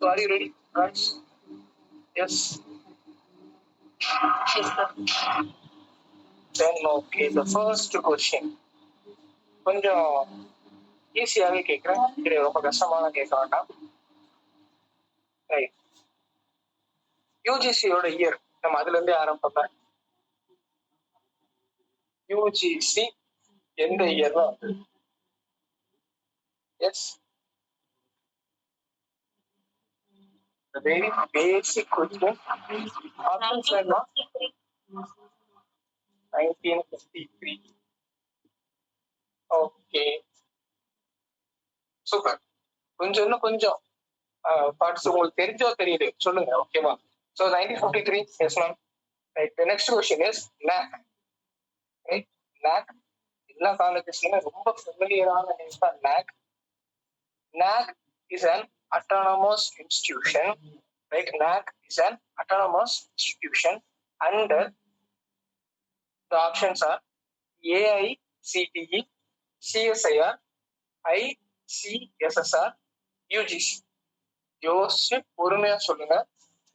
are you ready, guys? Yes. Yes, sir. Then okay, the first question கொஞ்சம் ஈஸியாவே கேட்குறேன், இது ரொம்ப கஷ்டமான கேட்க வேண்டாம். ரைட், யூஜிசியோட இயர் நம்ம அதுல இருந்தே ஆரம்பிப்பேன். யூஜிசி எந்த இயர்ல வந்து? Yes, very basic question. Options வேணுமா? 1953. Okay, super. கொஞ்சம் இன்னும் கொஞ்சம் பார்ட்ஸ் உங்களுக்கு தெரிஞ்சோ தெரியுது சொல்லுங்க, ஓகேவா? So 1953, yes ma'am. Right, the next question is NAC. Right, NAC எல்லா காலேஜஸ்லயுமே ரொம்ப ஃபெமிலியரான நேம் தான் NAC. NAC is an autonomous institution. Right, NAC is an autonomous institution under the options are AICTE, CSIR, ICSSR, UGC. யோசிச்சு பொறுமையா சொல்லுங்க.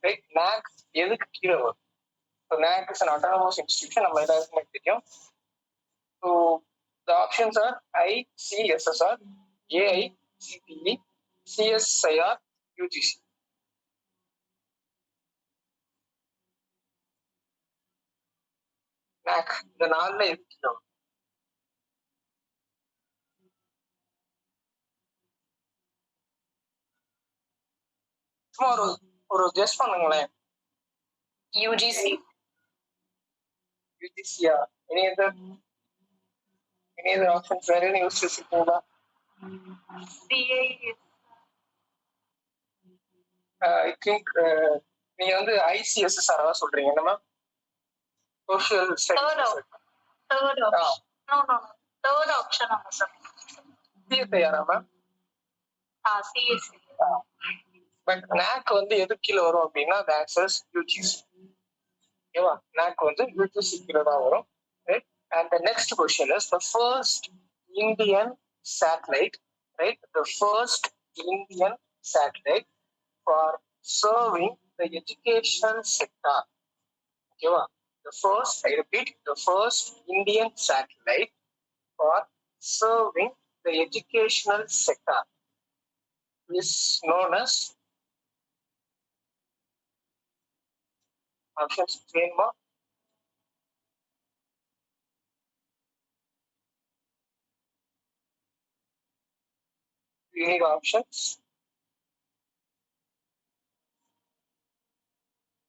Right, NAC எதுக்கு கீழே வரும்? So NAC is an autonomous institution, நம்ம எல்லாருக்குமே தெரியும். So the options are ICSSR, AICTE, CSIR, UGC. NAC இந்த நாள்ல எதுக்கு கீழே வரும்? சும்மா ஒரு கெஸ் பண்ணுங்களேன். யூஜிசி. யூஜிசியா? எனி அதர் ஆப்ஷன்ஸ் வேற என்ன யூஸ் வச்சிருக்கீங்களா? ஐ திங்க் நீங்க வந்து ஐசிஎஸ்எஸ்ஆர் தான் சொல்றீங்க, என்னமா? Social studies. தேர்ட் ஆப்ஷன் ஆமா சார். சிஎஸ்ஐஆரா மேம்? சிஎஸ்சி. பட் NAC வந்து எது கீழே வரும் அப்படின்னா the answer is UGC. ஓகேவா? NAC வந்து UGC கீழே தான் வரும். Right, and the next question is the first Indian satellite, right? The first Indian satellite for serving the education sector. Okay, the first, I repeat, the first Indian satellite for serving the educational sector is known as options. வேணுமா? You need options?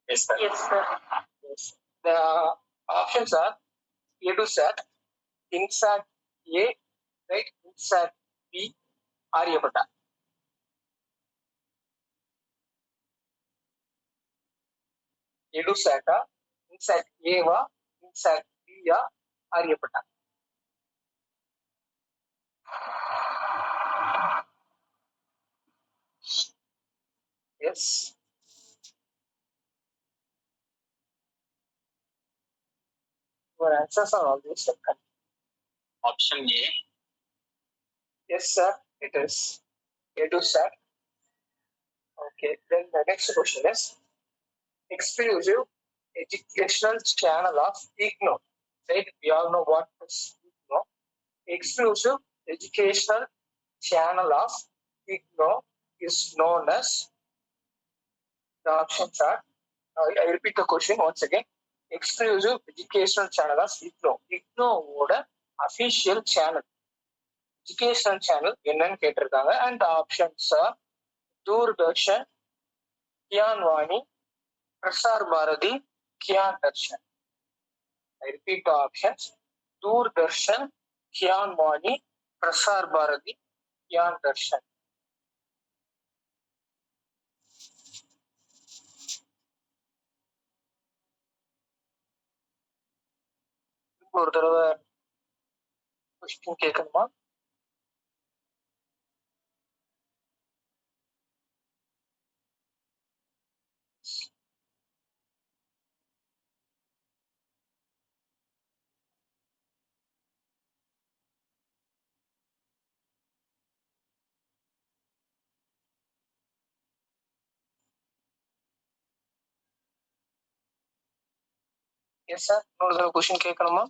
Yes, sir. Yes, sir. Yes. The options are EduSat, INSAT A, right? INSAT B, Aryabhatta. EduSat, INSAT A, INSAT B, Aryabhatta. Yes. Your answers are always welcome. Option A. Yes, sir. It is EduSat. Okay. Then the next question is exclusive educational channel of IGNOU. Right? We all know what is IGNOU. Exclusive educational channel of IGNOU is known as. The options are. I repeat the question once again. Exclusive educational channel of IGNOU. IGNOU ஓட official channel, educational channel என்னன்னு கேட்டிருக்காங்க. And the options are Doordarshan, Kiyan Vani, Prasar Bharati, Kiyan Darshan. I repeat the options: Doordarshan, Kiyan Vani, Prasar Bharati, Kiyan Darshan. ஒரு தடவை question கேட்கணுமா? Yes sir, இன்னொரு question கேட்கணுமா?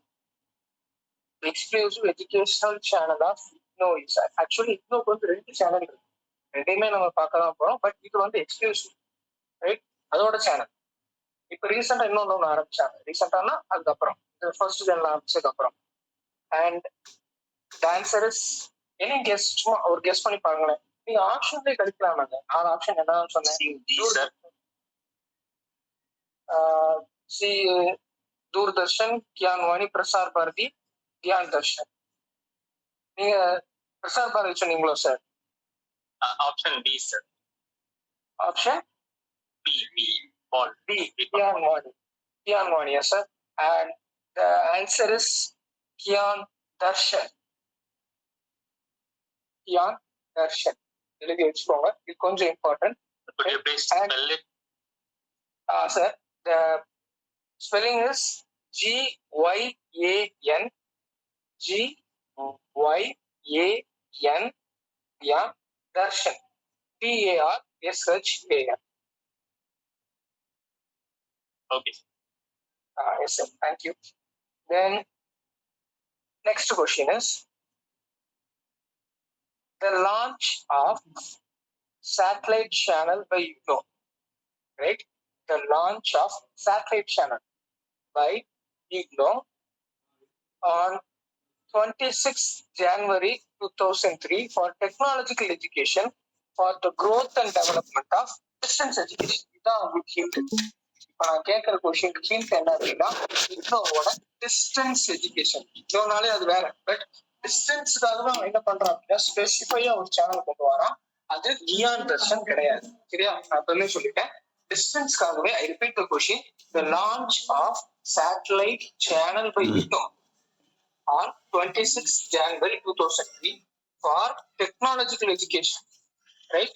Exclusive educational channel of IGNOU sir. Actually இக்னோக்கு வந்து 2 channel இருக்கு, ரெண்டையுமே நம்ம பார்க்க தான் போறோம். பட் இது வந்து எக்ஸ்க்ளூசிவ், ரைட்? அதோட சேனல் இப்போ ரீசெண்டா இன்னொன்னு ஆரம்பிச்சாங்க. ரீசெண்டானா அதுக்கப்புறம் ஃபர்ஸ்ட் சேனல் ஆரம்பிச்சதுக்கு அப்புறம். And the answer is any guess, சும்மா ஒரு கெஸ் பண்ணி பாருங்களேன். நீங்க ஆப்ஷன்லேயே கிடைக்கலாமாங்க? 4 ஆப்ஷன் என்னன்னு சொன்னேன். சி தூர்தர்ஷன், கியான் வாணி, பிரசார் பாரதி, கியான் தர்ஷன். நீங்க பிரசார் பாரதி சொன்னீங்களோ sir? Option B sir. Option B Gyan Vani. Gyan Vani, yes sir. And the answer is Gyan Darshan. Gyan Darshan எழுதி வச்சுக்கோங்க, இது கொஞ்சம் important. Sir, the spelling is GYAN GYAN Gyan Darshan TARSHAN. Okay. Yes sir, thank you. Then next question is the launch of satellite channel by IGNOU, right? The launch of satellite channel by IGNOU on 26 January 2003 for technological education for the growth and development of distance education. இதான் உங்களுக்கு hint. இப்போ நான் கேட்குற question hint என்ன அப்படின்னா, இக்னோவோட distance education. இன்னொன்னாலே அது வேற, but டிஸ்டன்ஸுக்காக தான் என்ன பண்றான் அப்படின்னா ஸ்பெசிஃபையா ஒரு சேனல் கொண்டு வரான். அது கியான் தர்ஷன் கிடையாது, சரியா? நான் எப்பவுமே சொல்லிட்டேன், டிஸ்டன்ஸ்க்காகவே. I repeat the question, the launch of satellite channel by IGNOU on 26 January 2003 for technological education, right?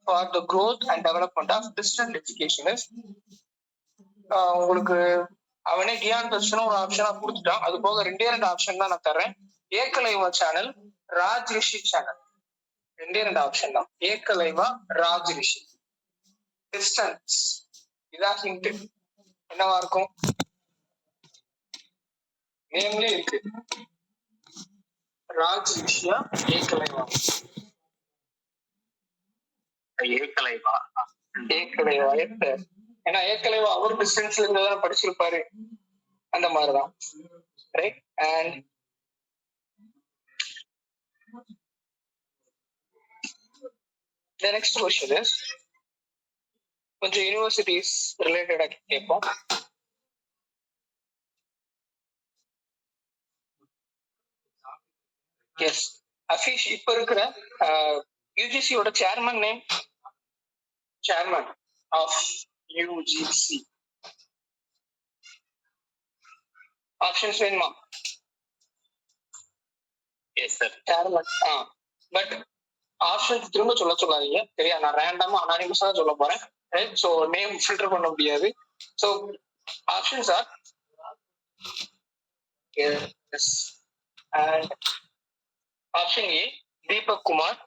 For the growth and development of distance education is உங்களுக்கு அவனே கியான் தர்ஷனும் ஒரு ஆப்ஷனா கொடுத்துட்டான். அது போக 2 ஆப்ஷன் தான் நான் தர்றேன். ஏகலைவா சேனல், ராஜ் ரிஷி சேனல். 2 ஆப்ஷன் தான், ஏகலைவா, ராஜ் ரிஷி. டிஸ்டன்ஸ் இதான் ஹிண்ட். என்னவா இருக்கும்? நேம்லயே இருக்கு, ராஜ் ரிஷியா ஏகலைவா? ஏகலைவா. ஏகலைவா. ஏன்னா ஏகலைவா அவர் டிஸ்டன்ஸ்ல இருந்ததான் படிச்சிருப்பாரு, அந்த மாதிரிதான், right? And the next question is கொஞ்சம் யூனிவர்சிட்டிஸ் ரிலேட்டடா கேட்போம். எஸ், அஃபீஷ் இப்ப இருக்கிற யூஜிசியோட chairman name, chairman of UGC. Options வேணுமா? Yes sir. Chairman. But options திரும்ப சொல்லாதீங்க, சரியா? நான் ரேண்டமா அனானிமஸா தான் சொல்ல போறேன், ரைட்? ஸோ நேம் ஃபில்டர் பண்ண முடியாது. So options are yes and option A Deepak Kumar,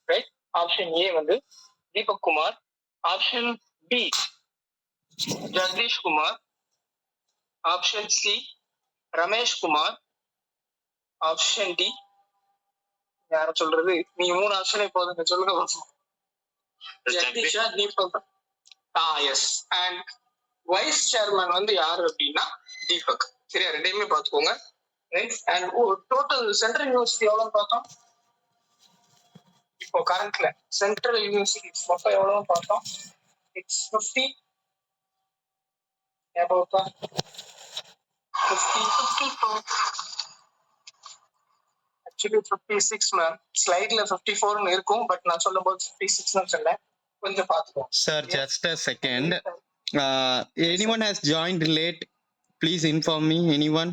right? Option A வந்து Deepak Kumar. Option B Jagdish Kumar. Option C Ramesh Kumar. Option D யார சொல்றது? நீங்க 3 ஆப்ஷனே போதுங்க, சொல்லுங்க. ஜகதீஷா, Deepak. Yes. And vice chairman வந்து யாரு அப்படின்னா தீபக், சரியா? 2யுமே பார்த்துக்கோங்க, right? And total central university எவ்வளவு பார்த்தோம் இப்போ கரண்ட்ல? சென்ட்ரல் யூனிவர்சிட்டி மொத்தம் எவ்வளவு பார்த்தோம்? It's 50 about 54. Actually 56 ma'am. ஸ்லைட்ல 54 ன்னு இருக்கும், பட் நான் சொல்லும்போது 56 ன்னு சொன்னேன், கொஞ்சம் பாத்துக்கோங்க. Sir, just a second. Anyone has joined late, please inform me. Anyone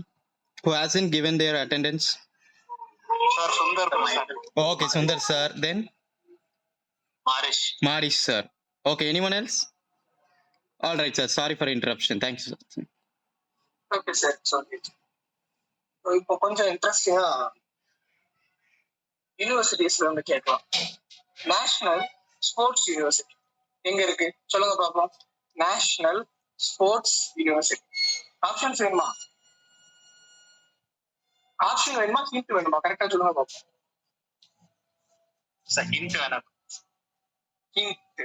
who hasn't given their attendance? Sir, Sundar. Okay, Sundar sir. Then Marish sir. Okay, anyone else? All right, sir. Sorry for interruption. Thanks, sir. Okay, sir. Sorry. இப்போ கொஞ்சம் இன்ட்ரெஸ்டிங்கா யூனிவர்சிட்டிஸ்ல வந்து கேட்கலாம். National sports university எங்க இருக்கு சொல்லுங்க பாப்போம். National sports university options வேணுமா? ஆப்ஷன் வேணுமா, ஹிண்ட் வேணுமா? கரெக்டா சொல்லுங்க பாப்போம். சார் ஹிண்ட் வேணாம். ஹிண்ட்.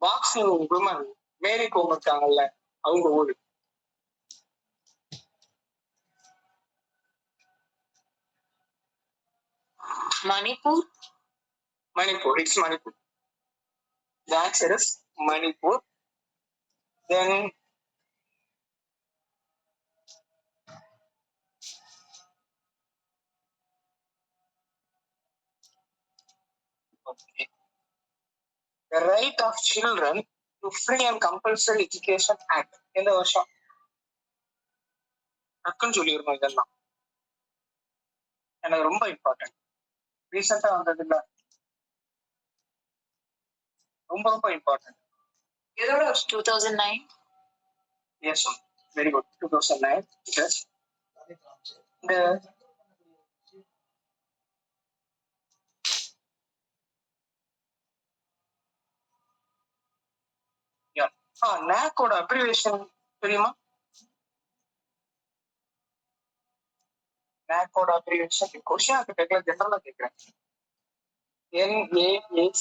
பாக்ஸிங் விமன் மேரி கோம் இருக்காங்கல்ல, அவங்க ஊரு. Manipur. Manipur. It's Manipur. The answer is Manipur. Then okay. The Right of Children to Free and Compulsory Education Act எந்த வருஷம்? டக்குன்னு சொல்லிடணும். இதெல்லாம் எனக்கு ரொம்ப இம்பார்ட்டன்ட். ரீசெண்டா வந்தது இல்ல, ரொம்ப ரொம்ப இம்பார்ட்டன்ட். இதோட 2009. Yes, very good. 2009. Yes. இந்த NACோட அப்ரிவேஷன் தெரியுமா? NACோட அப்ரிவேஷன் கொஸ்டின் கேட்கல, ஜெனரலா கேட்கிறேன். NAAC.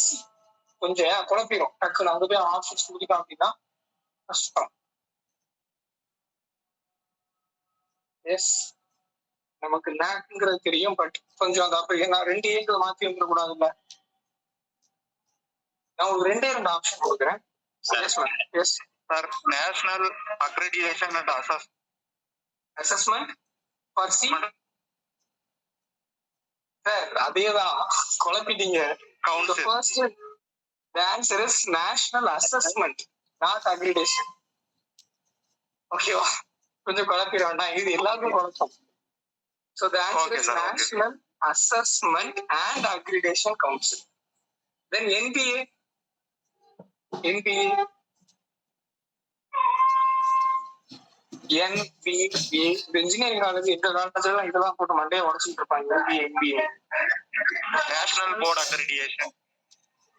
கொஞ்சம் குழப்பிடும். டக்குன்னு அங்க போய் ஆப்ஷன்ஸ் கொடுத்தா அப்படின்னா கஷ்டம். எஸ், நமக்கு NACங்கிறது தெரியும், பட் கொஞ்சம் அந்த அப்ப நான் 2 ஏக்களை மாத்தி வந்துட கூடாதுல்ல. நான் உங்களுக்கு 2 ஆப்ஷன் கொடுக்குறேன். Yes sir. National accreditation and assessment for C. Sir அதேதான், குழப்பிட்டீங்க. First the answer is national assessment, not aggregation. ஓகேவா? கொஞ்சம் குழப்பிட வேண்டாம், இது எல்லாருக்கும் குழப்பம். So the answer is National Assessment and Aggregation Council. Then NBA. Engineering college இந்த காலேஜ்ல இதெல்லாம் போட்டு மண்டையை உடச்சிட்டு இருப்பாங்க. NBA national board accreditation.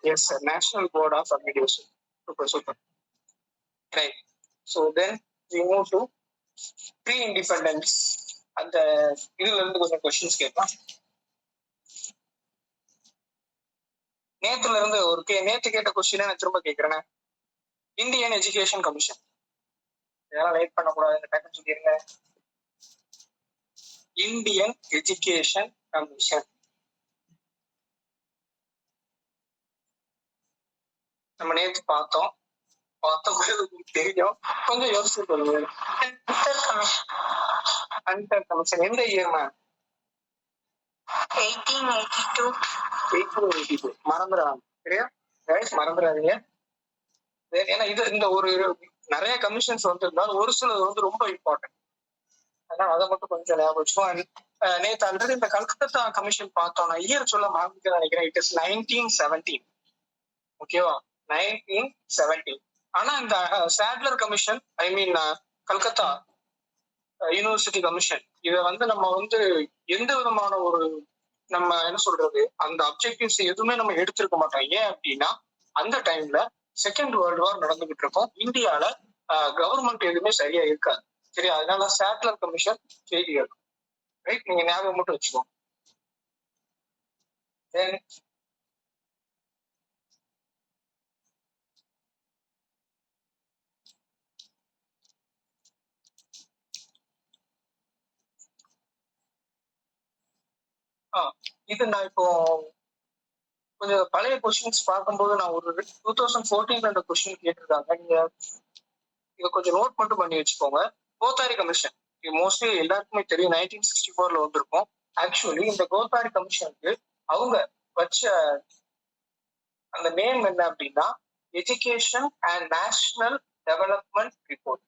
Yes sir, national board of accreditation. Super. Right. So then we move to pre-independence. அந்த இதுல இருந்து கொஞ்சம் கொஸ்டின்ஸ் கேட்கலாம். நேத்துல இருந்து நேத்து கேட்ட கொஸ்டின் நான் திரும்ப கேட்கிறேன். Indian education commission. இதெல்லாம் லைட் பண்ணக்கூடாது, டக்குன்னு சொல்லிருங்க. Indian education commission. நம்ம நேற்று பார்த்தோம் தெரியும், கொஞ்சம் யோசிச்சு சொல்லுங்க. ஹண்டர் கமிஷன் எந்த இயர் மேம்? 1882. மறந்துடாம சரியா? மறந்துடாதீங்க. ஏன்னா இது இந்த ஒரு நிறைய கமிஷன்ஸ் வந்திருந்தாலும் ஒரு சிலது வந்து ரொம்ப இம்பார்ட்டன்ட். அதனால அதை மட்டும் கொஞ்சம் ஞாபகம் வச்சுக்கோம். நேற்று ஆல்ரெடி இந்த கல்கத்தா கமிஷன் பார்த்தோம். நான் இயர் சொல்ல மறந்துட்டு நினைக்கிறேன். It is 1917. ஓகேவா? 1917. ஆனா இந்த சாட்லர் கமிஷன், ஐ மீன் கல்கத்தா யூனிவர்சிட்டி கமிஷன், இதை வந்து நம்ம வந்து எந்த விதமான ஒரு நம்ம என்ன சொல்றது அந்த அப்ஜெக்டிவ்ஸ் எதுவுமே நம்ம எடுத்திருக்க மாட்டோம். ஏன் அப்படின்னா அந்த டைம்ல செகண்ட் வேர்ல்டு வார் நடந்துகிட்டு இருக்கும். இந்தியால கவர்மெண்ட் எதுவுமே சரியா இருக்காது. சரி, அதனால சாட்லர் கமிஷன் ஃபெயிலியர். ரைட், நீங்க ஞாபகம் மட்டும் வச்சுக்கோங்க. இது நான் இப்போ கொஞ்சம் பழைய கொஸ்டின்ஸ் பார்க்கும்போது நான் ஒரு 2014 அந்த கொஸ்டின் கேட்டிருக்காங்க. நீங்க இதை கொஞ்சம் நோட் மட்டும் பண்ணி வச்சுக்கோங்க. கோத்தாரி கமிஷன் இது மோஸ்ட்லி எல்லாருக்குமே தெரியும். 1964 வந்திருக்கும். ஆக்சுவலி இந்த கோத்தாரி கமிஷனுக்கு அவங்க வச்ச அந்த நேம் என்ன அப்படின்னா education and national development report.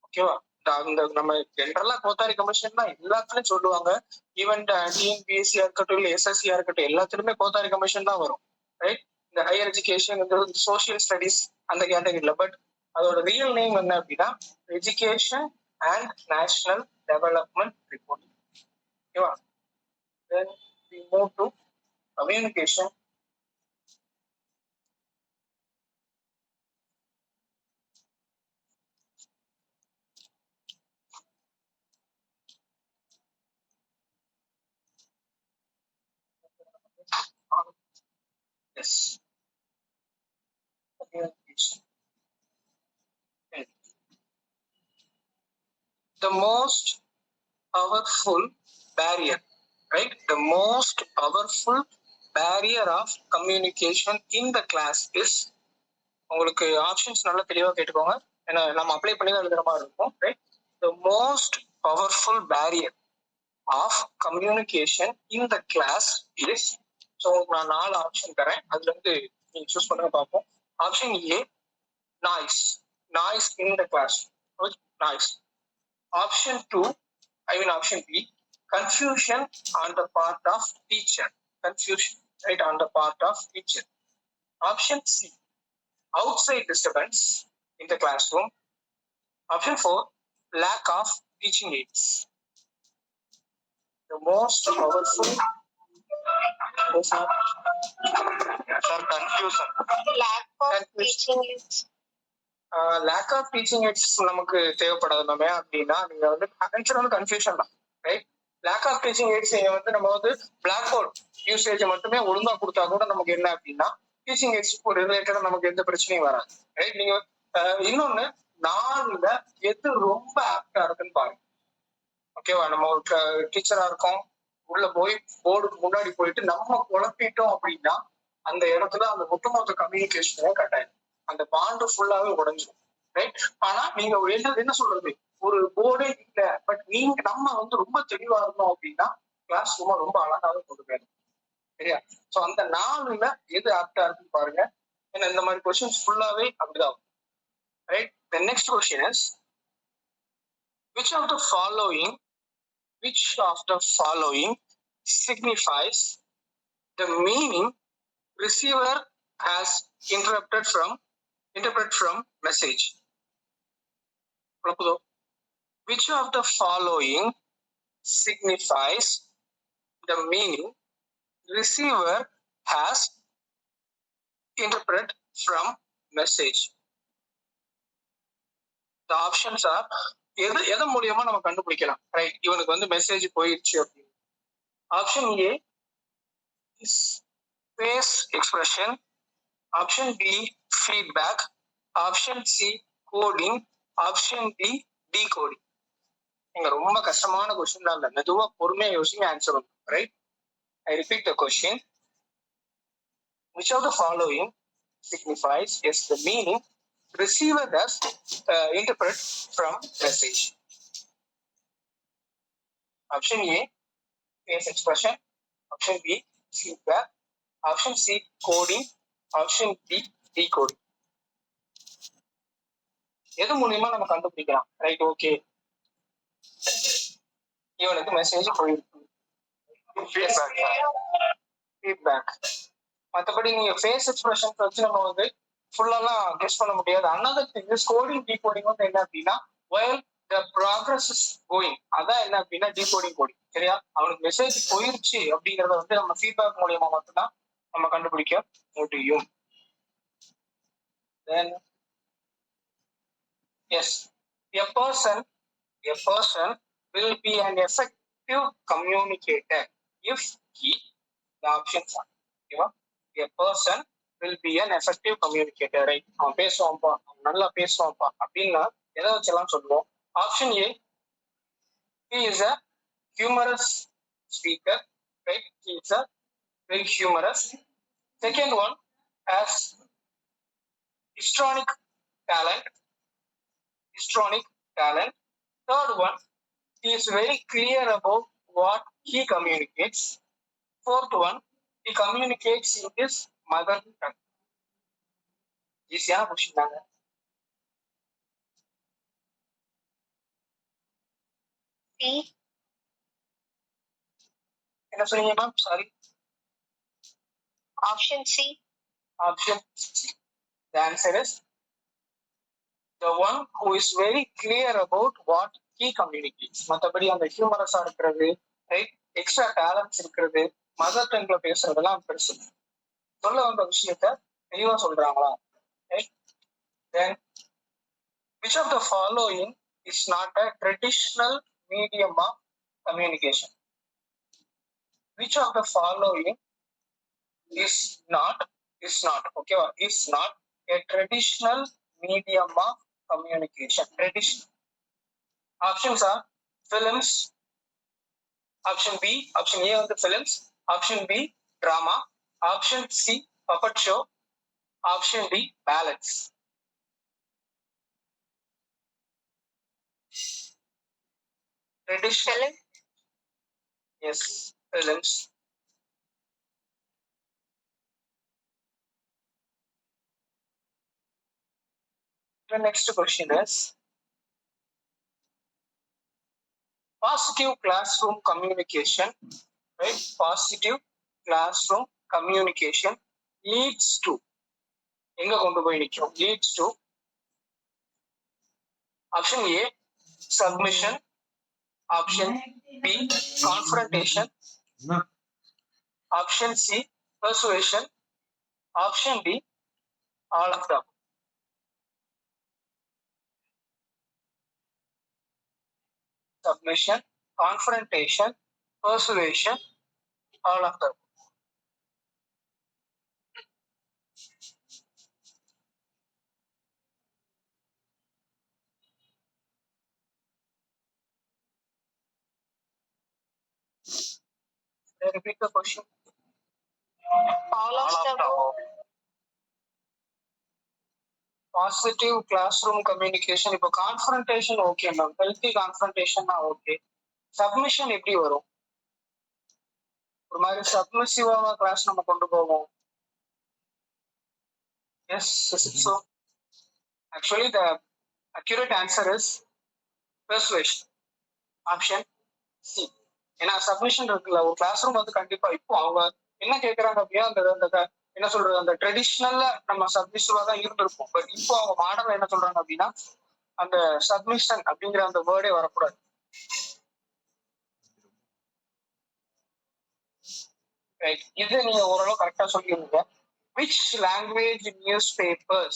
ஓகேவா? அந்த நம்ம ஜென்ரலா கோத்தாரி கமிஷன் தான் எல்லாத்துலயும் சொல்லுவாங்க. ஈவன் டிஎன்பிஎஸ்சியா இருக்கட்டும், இல்ல எஸ்எஸ்சியா இருக்கட்டும், எல்லாத்துலயுமே கோத்தாரி கமிஷன் தான் வரும். ரைட்? இந்த ஹையர் எஜுகேஷன், சோசியல் ஸ்டடிஸ் அந்த கேட்டகரியில. பட் அதோட ரியல் நேம் என்ன அப்படின்னா education and national development report. ஓகேவா? Then we move to communication. Yes. Communication. Okay. The most powerful barrier, right? The most powerful barrier of communication in the class is, உங்களுக்கு options நல்லா தெளிவா கேட்டுக்கோங்க, ஏன்னா நம்ம apply பண்ணி தான் எழுதுற மாதிரி இருக்கும், right? The most powerful barrier of communication in the class is, so உங்களுக்கு நான் 4 ஆப்ஷன் தரேன், அதுல இருந்து நீங்க சூஸ் பண்ணுங்க பார்ப்போம். Option A, noise. Noise in the class, noise. Option 2, option B, confusion on the part of teacher. Confusion, right, on the part of teacher. Option C, outside disturbance in the classroom. Option 4, lack of teaching aids. The most powerful, Sir, confusion. Lack of teaching aids. lack of teaching aids நமக்கு தேவைப்படாது ma'am. அப்படின்னா நீங்க வந்து answer வந்து confusion தான், right? Lack of teaching aids வந்து நம்ம வந்து பிளாக் போர்ட் யூசேஜ் மட்டுமே ஒழுங்கா கொடுத்தா கூட நமக்கு என்ன அப்படின்னா டீச்சிங் எய்ட்ஸ் ரிலேட்டடா நமக்கு எந்த பிரச்சனையும் வராது, ரைட்? நீங்க இன்னொன்னு 4ல எது ரொம்ப ஆப்டா இருக்குன்னு பாருங்க, ஓகேவா? நம்ம ஒரு டீச்சரா இருக்கோம், உள்ள போய் போர்டுக்கு முன்னாடி போயிட்டு நம்ம குழப்பிட்டோம் அப்படின்னா அந்த இடத்துல அந்த ஒட்டுமொத்த கம்யூனிகேஷனே கட் ஆயிடும், அந்த பாண்டு ஃபுல்லாவே உடைஞ்சிடும், ரைட்? ஆனா நீங்க என்ன சொல்றது, ஒரு போர்டே இல்ல, பட் நீங்க நம்ம வந்து ரொம்ப தெளிவா இருந்தோம் அப்படின்னா கிளாஸ் ரூமா ரொம்ப அழகாவே கொண்டு போயிடும், சரியா? சோ அந்த 4ல எது ஆப்டா இருக்குன்னு பாருங்க, ஏன்னா இந்த மாதிரி கொஸ்டின்ஸ் ஃபுல்லாவே அப்படிதான், right? The next question is, which of the following signifies the meaning receiver has interpreted from message? Which of the following signifies the meaning receiver has interpreted from message? The options are, எது மூலியமா நம்ம கண்டுபிடிக்கலாம், right? இவனுக்கு வந்து message போயிடுச்சு அப்படின்னு. Option A is face expression. Option B feedback. Option C coding. Option D decoding. நீங்க ரொம்ப கஷ்டமான கொஸ்டின் தான் இல்ல, மெதுவா பொறுமையா யோசிங்க, ஆன்சர் வரும், right? I repeat the question. Which of the following signifies the meaning receiver does interpret from message? Option A, face expression. Option B, feedback. Option C, coding. Option D, decoding. எது மூலியமா நம்ம கண்டுபிடிக்கலாம், right? Okay, இவனுக்கு message போயிருக்கு, feedback. மற்றபடி நீங்க face expression வச்சு நம்ம வந்து ஃபுல்லாலாம் கெஸ் பண்ண முடியாது. Another thing is coding decoding வந்து என்ன அப்படின்னா while the progress is going, அதான் என்ன அப்படின்னா டீகோடிங் கோடிங், சரியா? அவனுக்கு மெசேஜ் போயிருச்சு அப்படிங்கறத வந்து நம்ம ஃபீட்பேக் மூலியமா மட்டும்தான் நம்ம கண்டுபிடிக்க முடியும். Then yes, a person will be an effective communicator if he, the options are, okay? A person will be an effective communicator, right? அவன் பேசுவான்ப்பா, அவன் நல்லா பேசுவான்ப்பா அப்படின்னா எதை வச்செல்லாம் சொல்லுவோம்? Option A, he is a humorous speaker, right? He is a very humorous. Second one, has histrionic talent. Third one, he is very clear about what he communicates. Fourth one, he communicates in his mother tongue. ஈஸியான question தாங்க. என்ன சொன்னீங்க ma'am? Sorry. Option C. Option C. The answer is the one who is very clear about what he communicates. மற்றபடி அந்த ஹியூமரஸா இருக்கிறது, right, extra talents இருக்கிறது, mother டங்க்ல பேசுறதெல்லாம் பெருசு. சொல்ல வந்த விஷயத்த தெளிவா சொல்றாங்களா? Then, which of the following is not a traditional medium of communication? Which of the following is not okay, is not a traditional medium of communication. Traditional options are films. Option B, option A on the films. Option B, drama. Option C, puppet show. Option D, ballads. Traditional, Film. yes, films. The next question is positive classroom communication, right? Positive classroom communication leads to எங்க கொண்டு போய் நிற்கும்? Leads to option A, submission. Option B, confrontation. Option C, persuasion. Option D, all of them. Submission, confrontation, persuasion, all of them. Can I repeat the question? All of the above. Positive class room communication. இப்போ confrontation okay ma'am, healthy கான்ஃபரன்டேஷன்னா okay. Submission எப்படி வரும்? ஒரு மாதிரி சப்மிசிவா class நம்ம கொண்டு போவோம். Yes, so actually the accurate answer is persuasion. Option C. ஏன்னா சப்மிஷன் இருக்குல்ல, ஒரு கிளாஸ் ரூம் வந்து கண்டிப்பா இப்போ அவங்க என்ன கேட்கறாங்க அப்படின்னா அந்த என்ன சொல்றது, அந்த ட்ரெடிஷ்னல்ல நம்ம சப்மிஷனா தான் இருந்திருப்போம். பட் இப்போ அவங்க மாடல் என்ன சொல்றாங்க அப்படின்னா அந்த சப்மிஷன் அப்படிங்கிற அந்த வேர்டே வரக்கூடாது. ரைட், இது நீங்க ஓரளவு கரெக்டா சொல்லிருங்க. Which language newspapers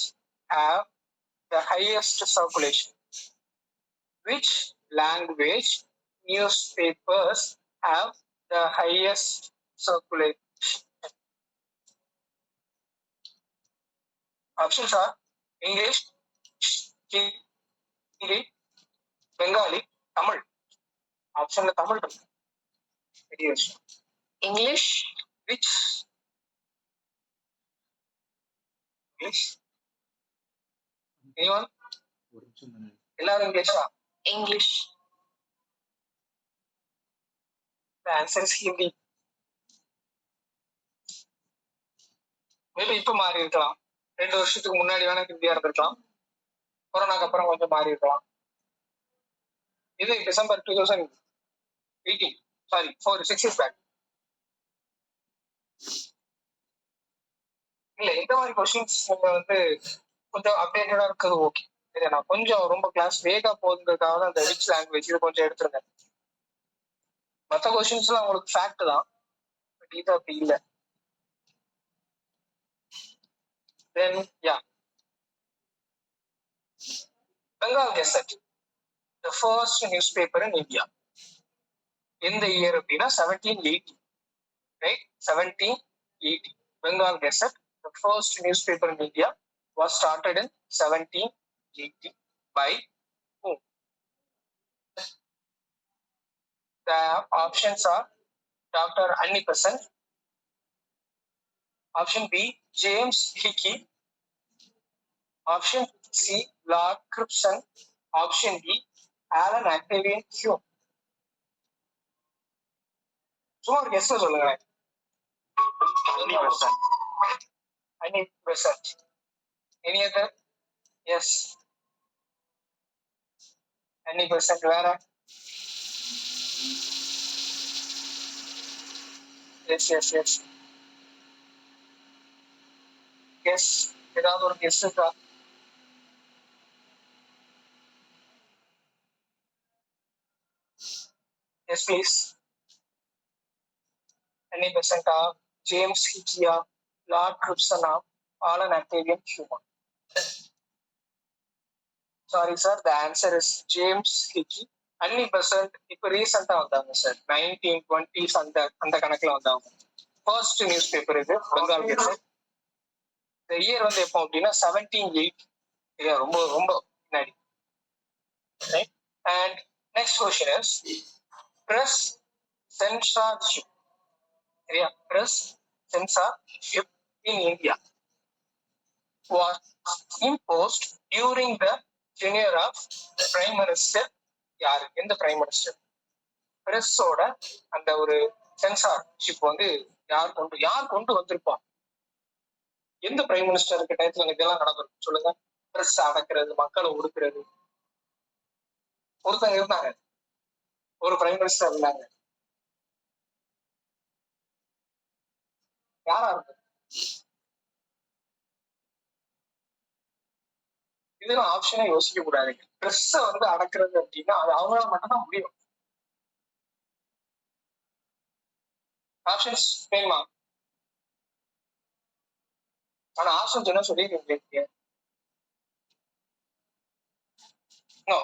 have the highest circulation? Which language newspapers have the highest circulation? Options are English, Hindi, Bengali, Tamil. Option Tamil. Yes. English. Which? English. Anyone? எல்லாரும் இங்கிலீஷா? English. The answer is Hindi. Maybe இப்ப மாறி இருக்கலாம். 2 வருஷத்துக்கு முன்னாடி வேணா ஹிந்தியா இருந்திருக்கலாம். கொரோனாக்கு அப்புறம் கொஞ்சம் மாறி இருக்கலாம். இது டிசம்பர் 2018, சாரி 6 years பேக். இல்ல இந்த மாதிரி கொஸ்டின்ஸ் வந்து கொஞ்சம் அப்டேட்டடா இருக்கிறது ஓகே. சரிண்ணா, கொஞ்சம் ரொம்ப கிளாஸ் வேகா போகுதுன்றதுக்காக அந்த விச் லாங்குவேஜ் இது கொஞ்சம் எடுத்துருங்க. மற்ற கொஸ்டின்ஸ்லாம் உங்களுக்கு ஃபேக்ட் தான், பட் இது அப்படி இல்லை. Then, yeah. Bengal Gazette, the first newspaper in India. In the year அப்படின்னா 1780, right? 1780. Bengal Gazette, the first newspaper in India, was started in 1780 by whom? The options are Dr. Annie Besant. Option B, James Hickey. Option C, Lord Cripson. Option D, Alan Octavian Hume. சும்மா ஒரு guess சொல்லுங்க. Annie Besant. Any other? Yes. Annie Besant வேற? Yes. Guess. ஏதாவது ஒரு guess இருக்கா? Yes, please. Annie Besant, James Hickey, Lord Cripson, Alan Octavian Hume. Sorry sir, the answer is James Hickey. Annie Besant இப்ப ரீசெண்டா வந்தாங்க sir, 1920s அந்த கணக்குல வந்தாங்க. ஃபர்ஸ்ட் நியூஸ் பேப்பர் இது பெங்கால் கெசட். இந்த இயர் வந்து எப்போ அப்படின்னா 1780. ரொம்ப ரொம்ப முன்னாடி. And next question is press censorship. சரியா? Press censorship in India was imposed during the tenure of prime minister. யாரு? எந்த பிரைம் மினிஸ்டர்? பிரஸோட அந்த ஒரு சென்சார்ஷிப் வந்து யார் கொண்டு வந்திருப்பா? எந்த பிரைம் மினிஸ்டருக்கு டயத்துல எனக்கு எல்லாம் நடந்திருக்கு சொல்லுங்க. பிரஸ் அடக்கிறது, மக்களை ஒடுக்குறது. ஒருத்தங்க இருந்தாங்க, ஒரு பிரைம் மினிஸ்டர் இருந்தாங்க. யாரா இருக்கு? இதெல்லாம் ஆப்ஷனே யோசிக்க கூடாது. பிரஸ் வந்து அடக்கிறது அப்படின்னா அது அவங்களால மட்டும்தான் முடியும். ஆப்ஷன்ஸ் வேணுமா? ஆனா ஆப்ஷன்ஸ் என்ன சொல்லிருக்கீங்க? No,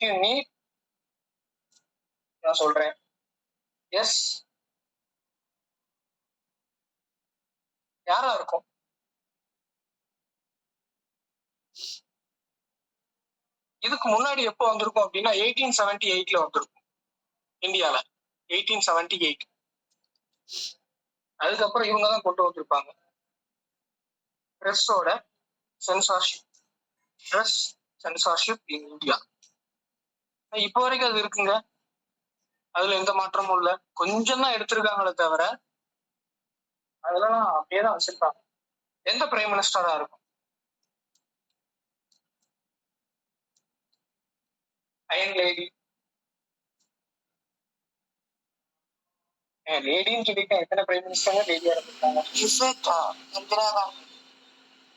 you need. நான் சொல்றேன் எஸ். யாரா இருக்கும்? இதுக்கு முன்னாடி எப்போ வந்திருக்கும் அப்படின்னா 1878 வந்திருக்கும் இந்தியால. 1878. அதுக்கப்புறம் இவங்க தான் கொண்டு வந்திருப்பாங்க பிரஸோட censorship. Press censorship in India. இப்போ வரைக்கும் அது இருக்குங்க. அதுல எந்த மாற்றமும் இல்லை. கொஞ்சம் தான் எடுத்திருக்காங்களே தவிர அதெல்லாம் அப்படியே தான் வச்சிருக்காங்க. எந்த பிரைம் மினிஸ்டரா இருக்கும்? Iron lady. லேடின்னு சொல்லிட்டு எத்தனை பிரைம் மினிஸ்டர் லேடியா இருந்திருக்காங்க? இந்திரா காந்தி.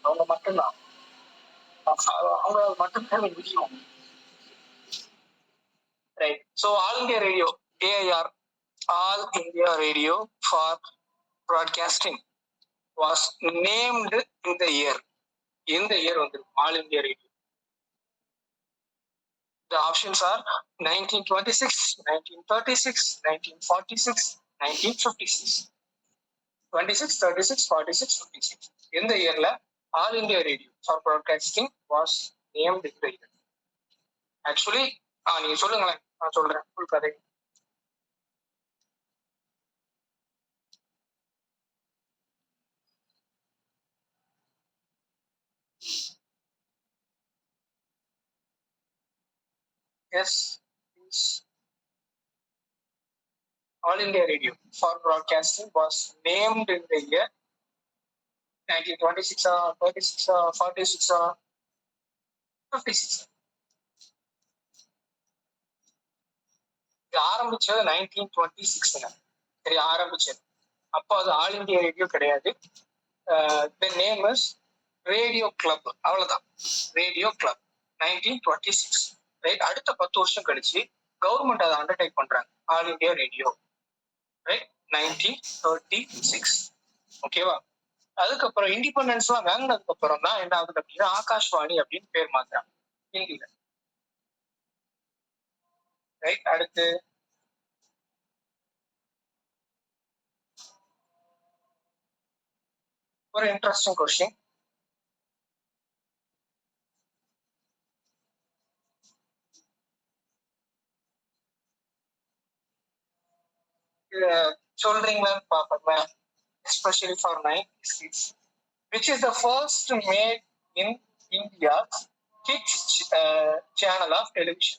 அவங்க மட்டும்தான். அவங்க மட்டும்தான் முடியும். Right. So all India radio, AIR, all India radio for broadcasting was named in the year. எந்த இயர் வந்திருக்கும் all India radio? The options are 1926, 1936, 1946, 1956. 26, 36, 46, 56. எந்த இயர்ல all India radio for broadcasting was named in the year? Actually நீங்க சொல்லுங்களேன், நான் சொல்றேன் full கதை. Yes, please. All India Radio for broadcasting was named in the year 1926 or 36 or 46 or 56. இது ஆரம்பிச்சது 1926. சரி, ஆரம்பிச்சது அப்போ அது ஆல் இந்தியா ரேடியோ கிடையாது. The name is radio club. அவ்வளவுதான், ரேடியோ கிளப் 1926. ரைட். அடுத்த 10 வருஷம் கழிச்சு கவர்மெண்ட் அதை அண்டர்டேக் பண்றாங்க, ஆல் இந்தியா ரேடியோ. ரைட், 1936. ஓகேவா? அதுக்கப்புறம் இண்டிபெண்டன்ஸ் எல்லாம் வாங்கினதுக்கு அப்புறம் தான் என்ன ஆகுது அப்படின்னா ஆகாஷ்வாணி அப்படின்னு பேர் மாத்துறாங்க ஹிந்தியில. ரைட். அடுத்து ஒரு இன்ட்ரெஸ்டிங் கொஸ்டின். சொல்றீங்களான்னு பாப்போமே, especially for 90s. Which is the first made in India kids channel of television?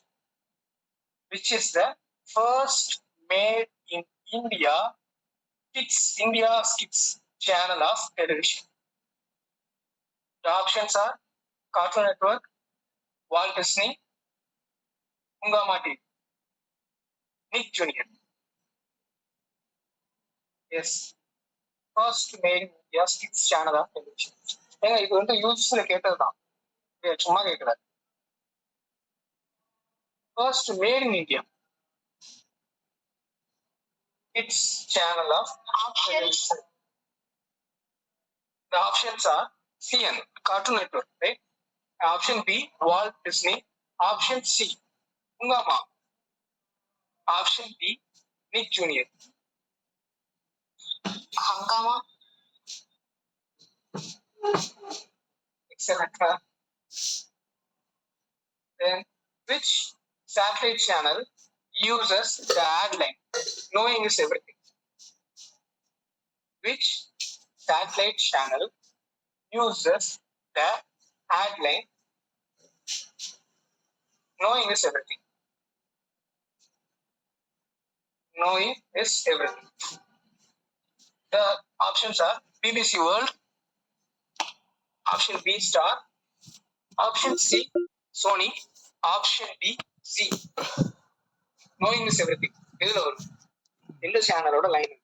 Which is the first made in India India's kids channel of television? The options are Cartoon Network, Walt Disney, Hungama TV, Nick Jr. Yes, first made in India's kids channel of television. ஏங்க இது வந்து யூஸ்ல கேட்டதுதான், சும்மா கேட்கல. First made in India kids channel of television. The options are CN, Cartoon Network, right? Option B, Walt Disney. Option C, Hungama. Option D, Nick Jr. Comma. Excellent. Then, which satellite channel uses the ad line? Knowing is everything. Which satellite channel uses the ad line? Knowing is everything. Knowing is everything. The options are BBC World, option B Star, option C Sony, option D C. Knowing is everything. இதுல வரும் இந்த சேனலோட line.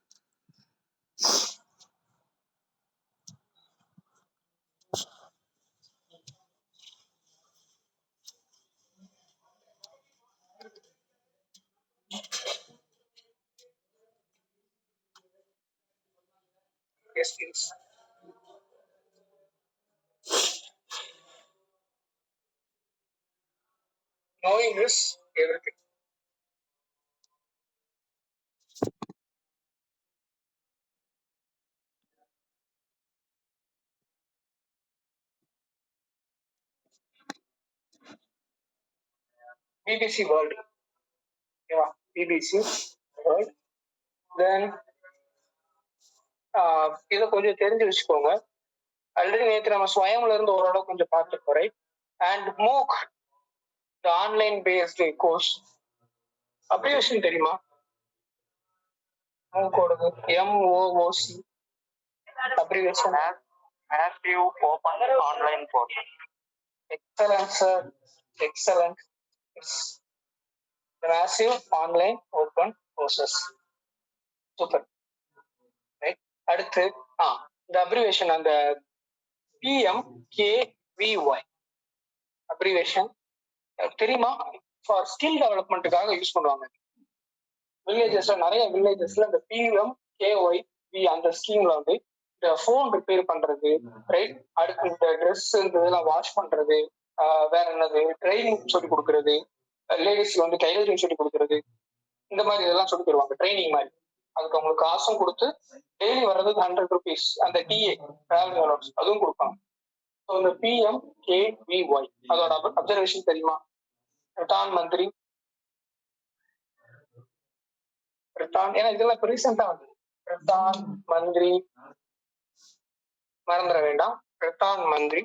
Yes, please. Knowing is everything. BBC World. Yeah, BBC World. Then இதை கொஞ்சம் தெரிஞ்சு வச்சுக்கோங்க. Already நேற்று நம்ம ஸ்வயம்ல இருந்து ஓரளவு கொஞ்சம் பார்த்துருக்கோம், right? And MOOC, the online based course, abbreviation தெரியுமா? மூக்கோடது MOOC abbreviation. Active Open Online Portal. Excellent, sir. Excellent. It's massive online open courses. Super. Right? அடுத்து இந்த அப்ரிவேஷன், அந்த PMKVY அப்ரிவேஷன் தெரியுமா? ஃபார் ஸ்கில் டெவலப்மெண்ட்டுக்காக யூஸ் பண்ணுவாங்க. வில்லேஜஸ்ல, நிறைய வில்லேஜஸ்ல இந்த PMKVY அந்த ஸ்கீம்ல வந்து இந்த ஃபோன் ரிப்பேர் பண்றது, ரைட்? அடுத்து இந்த ட்ரெஸ் இதெல்லாம் வாஷ் பண்றது, வேற என்னது, ட்ரைனிங் சொல்லி கொடுக்கறது, லேடிஸ்க்கு வந்து டைலரிங் சொல்லி கொடுக்கறது, இந்த மாதிரி இதெல்லாம் சொல்லி தருவாங்க ட்ரைனிங் மாதிரி. அதுக்கு அவங்களுக்கு காசும் கொடுத்து டெய்லி வர்றதுக்கு 100 rupees அந்த TA டிராவலிங் அலோன்ஸ் அதுவும் கொடுப்பாங்க. ஸோ இந்த PMKVY அதோட அப்சர்வேஷன் தெரியுமா? பிரதான் மந்திரி, பிரதான், ஏன்னா இதெல்லாம் இப்போ ரீசெண்டா வந்து பிரதான் மந்திரி, மறந்துட வேண்டாம், பிரதான் மந்திரி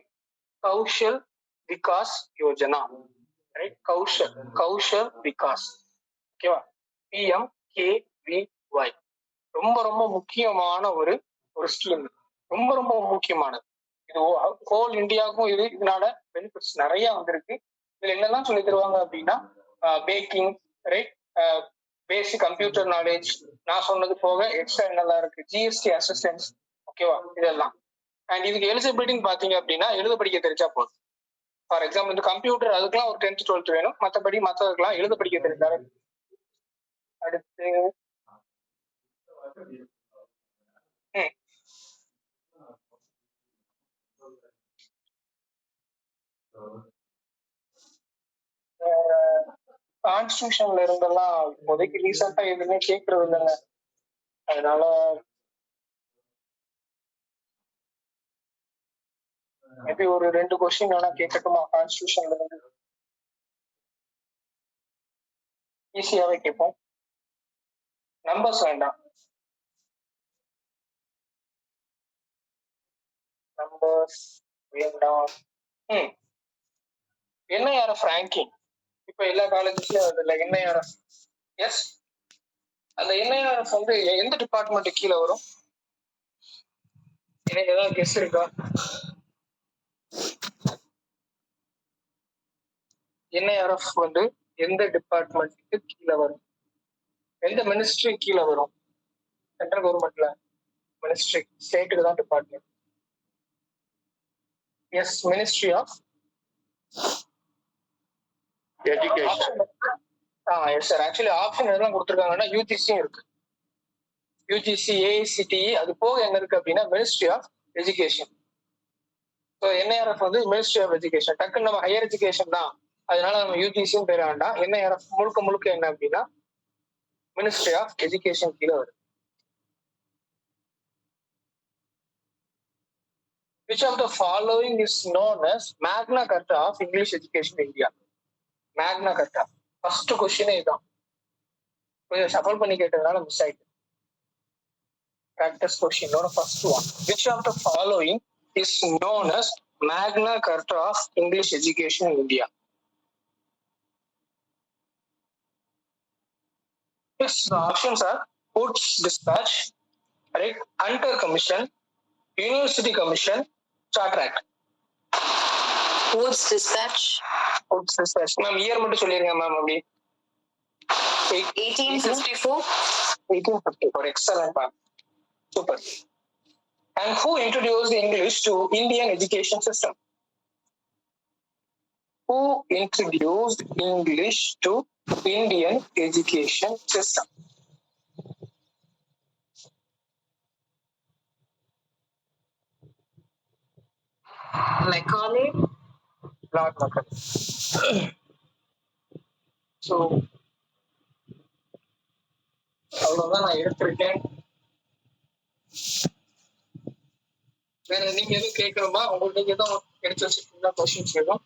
கௌஷல் விகாஸ் யோஜனா, ரைட்? கௌஷல் விகாஸ். ஓகேவா? PMKVY ரொம்ப ரொம்ப முக்கியமான ஒரு ஸ்கீம். ரொம்ப ரொம்ப முக்கியமானது இது. ஹோல் இந்தியாவுக்கும் இதனால பெனிஃபிட்ஸ் நிறைய வந்திருக்கு. இதுல என்னெல்லாம் சொல்லி தருவாங்க அப்படின்னா, packing, right? Basic computer knowledge, நான் சொன்னது போக எக்ஸ்ட்ரா என்னெல்லாம் இருக்கு, GST அசிஸ்டன்ஸ், ஓகேவா? இதெல்லாம். அண்ட் இதுக்கு எலிஜிபிலிட்டின்னு பாத்தீங்க அப்படின்னா எழுத படிக்க தெரிஞ்சா போதும். ஃபார் எக்ஸாம்பிள் இந்த கம்ப்யூட்டர் அதுக்கெல்லாம் ஒரு 10th 12th வேணும், மற்றபடி மற்றதுக்கெல்லாம் எழுத படிக்க தெரிஞ்சாரு. அடுத்து கான்ஸ்டியூஷன்ல இருந்தெல்லாம் இப்போதைக்கு ரீசெண்டா எதுவுமே கேட்கறது இல்லைங்க. அதனால மேபி ஒரு 2 கொஸ்டின் வேணா கேட்கட்டுமா? கான்ஸ்டியூஷன்ல இருந்து ஈஸியாவே கேட்போம். நம்பர்ஸ் வேண்டாம், நம்பர்ஸ் வேண்டாம். NIRF ரேங்கிங் இப்ப எல்லா காலேஜஸ்லயும் அதுல NIRF. எஸ், அந்த NIRF வந்து எந்த டிபார்ட்மெண்ட் கீழே வரும்? எனக்கு ஏதாவது கெஸ் இருக்கா? NIRF வந்து எந்த டிபார்ட்மெண்ட்டுக்கு கீழே வரும்? எந்த மினிஸ்ட்ரி கீழே வரும்? சென்ட்ரல் கவர்மெண்ட்ல மினிஸ்ட்ரி, ஸ்டேட்டுக்கு தான் department. Yes, ministry of education. Yes sir. Actually option எதெல்லாம் கொடுத்துருக்காங்கன்னா UGCயும் இருக்கு, UGC, AICTE, அது போக என்ன இருக்கு அப்படின்னா ministry of education. So NIRF வந்து மினிஸ்ட்ரி ஆஃப் எஜுகேஷன். டக்குன்னு நம்ம ஹையர் எஜுகேஷன் தான், அதனால நம்ம UGCயும் பேர வேண்டாம். NIRF முழுக்க முழுக்க என்ன அப்படின்னா மினிஸ்ட்ரி ஆஃப் எஜுகேஷன் கீழே வருது. Which of the following is known as Magna Carta of English Education in India? Magna Carta. First question இதுதான். கொஞ்சம் ஷஃபல் பண்ணி கேட்டதுனால மிஸ் ஆயிட்டு. Practice question ஓட first one. Which of the following is known as Magna Carta of English Education in India? Yes, the options are Woods Dispatch, right? Hunter Commission, University Commission, Charter Act. Woods Dispatch. Woods Dispatch. Ma'am year மட்டும் சொல்லிருங்க ma'am அப்படி. 1854. 1854. Excellent, ma'am. Super. And who introduced English to Indian education system? Who introduced English to Indian education system? Macaulay. Lord Macaulay. So, அவ்வளவுதான் நான் எடுத்திருக்கேன். வேற நீங்க எதுவும் கேட்கணுமா? உங்களுக்கு எதுவும் எடுத்து வச்சிருக்கீங்களா கொஸ்டின்ஸ் எதுவும்?